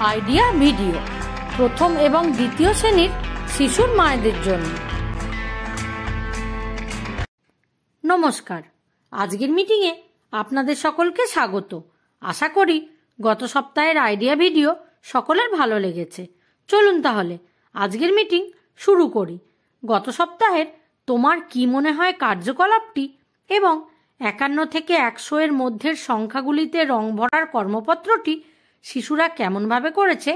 Idea video প্রথম এবং দ্বিতীয় শ্রেণীর শিশুর মায়েদের জন্য। নমস্কার, আজকের মিটিংয়ে আপনাদের সকলকে স্বাগত। আশা করি গত সপ্তাহের আইডিয়া ভিডিও সকলের ভালো লেগেছে। চলুন তাহলে আজকের মিটিং শুরু করি। গত সপ্তাহের তোমার কি মনে হয় কার্যকলাপটি এবং 51 থেকে 100 এর মধ্যের সংখ্যাগুলিতে রং ভরার কর্মপত্রটি শিশুরা কেমনভাবে করেছে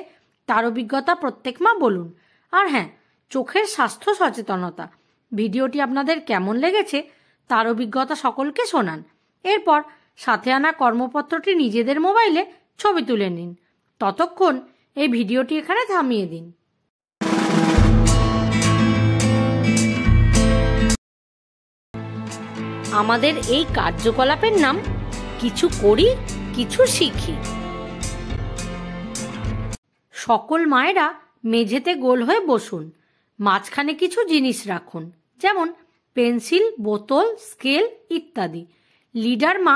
তার অভিজ্ঞতা প্রত্যেক মা বলুন। আর হ্যাঁ, চোখের স্বাস্থ্য সচেতনতা ভিডিওটি আপনাদের কেমন লেগেছে তার অভিজ্ঞতা সকলকে শোনান। এরপর সাথে আনা কর্মপত্রটি নিজেদের মোবাইলে ছবি তুলে নিন। ততক্ষণ এই ভিডিওটি এখানে থামিয়ে দিন। আমাদের এই কার্যকলাপের নাম কিছু করি কিছু শিখি। সকল মায়েরা মেঝেতে গোল হয়ে বসুন। মাঝখানে কিছু জিনিস রাখুন, যেমন পেন্সিল, বোতল, স্কেল ইত্যাদি। লিডার মা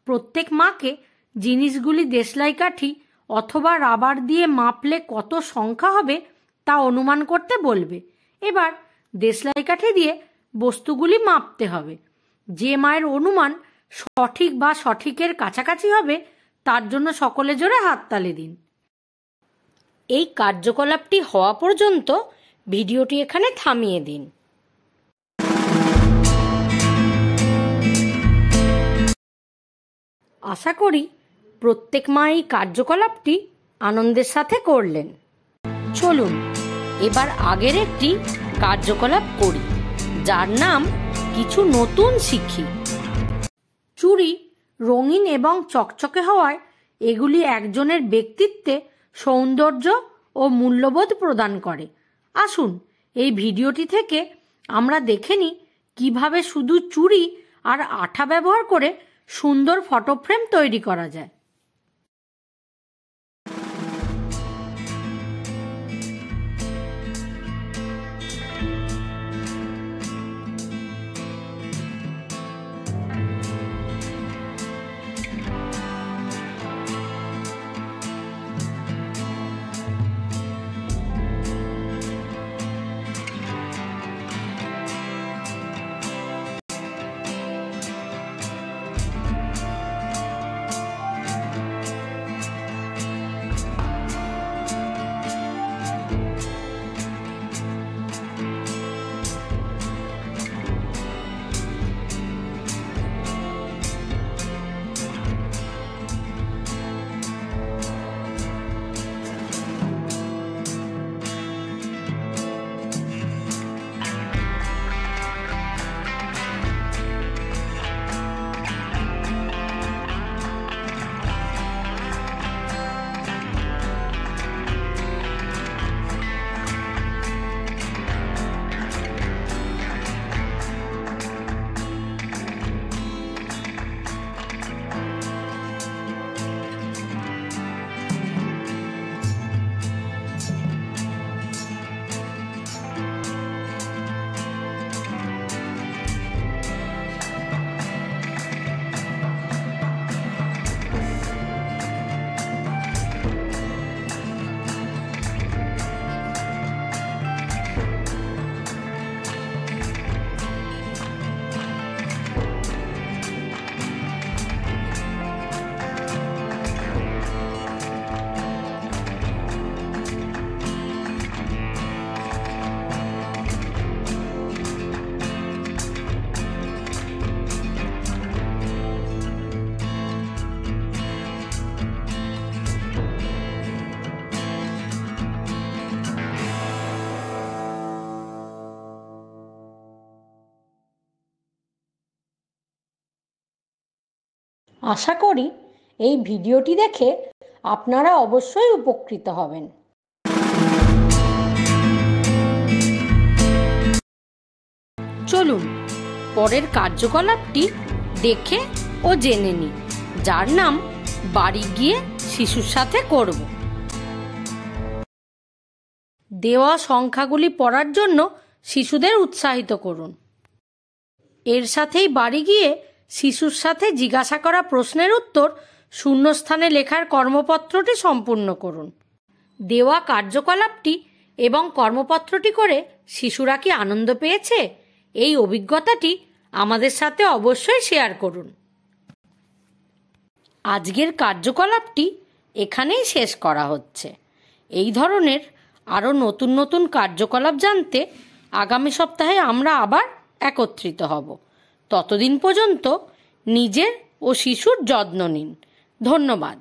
প্রত্যেক মাকে জিনিসগুলি দেশলাই কাঠি অথবা রাবার দিয়ে মাপলে কত সংখ্যা হবে তা অনুমান করতে বলবে। এবার দেশলাই কাঠি দিয়ে বস্তুগুলি মাপতে হবে। যে মায়ের অনুমান সঠিক বা সঠিকের কাছাকাছি হবে তার জন্য সকলে জোরে হাততালি দিন। এই কার্যকলাপটি হওয়া পর্যন্ত ভিডিওটি এখানে থামিয়ে দিন। আশা করি প্রত্যেক মা এই কার্যকলাপটি আনন্দের সাথে করলেন। চলুন এবার আগের একটি কার্যকলাপ করি, যার নাম কিছু নতুন শিখি। চুড়ি রঙিন এবং চকচকে হওয়ায় এগুলি একজনের ব্যক্তিত্বে সৌন্দর্য ও মূল্যবোধ প্রদান করে। আসুন এই ভিডিওটি থেকে আমরা দেখে নিই কিভাবে শুধু চুড়ি আর আঠা ব্যবহার করে সুন্দর ফটো ফ্রেম তৈরি করা যায়। আশা করি এই ভিডিওটি দেখে আপনারা অবশ্যই উপকৃত হবেন। চলুন পরের কার্যকলাপটি দেখে ও জেনে নিই, যার নাম বাড়ি গিয়ে শিশুর সাথে করব। দেওয়া সংখ্যাগুলি পড়ার জন্য শিশুদের উৎসাহিত করুন। এর সাথেই বাড়ি গিয়ে শিশুর সাথে জিজ্ঞাসা করা প্রশ্নের উত্তর শূন্যস্থানে লেখার কর্মপত্রটি সম্পূর্ণ করুন। দেওয়া কার্যকলাপটি এবং কর্মপত্রটি করে শিশুরা কি আনন্দ পেয়েছে? এই অভিজ্ঞতাটি আমাদের সাথে অবশ্যই শেয়ার করুন। আজকের কার্যকলাপটি এখানেই শেষ করা হচ্ছে। এই ধরনের আরও নতুন নতুন কার্যকলাপ জানতে আগামী সপ্তাহে আমরা আবার একত্রিত হব। ততদিন পর্যন্ত নিজের ও শিশুর যত্ন নিন। ধন্যবাদ।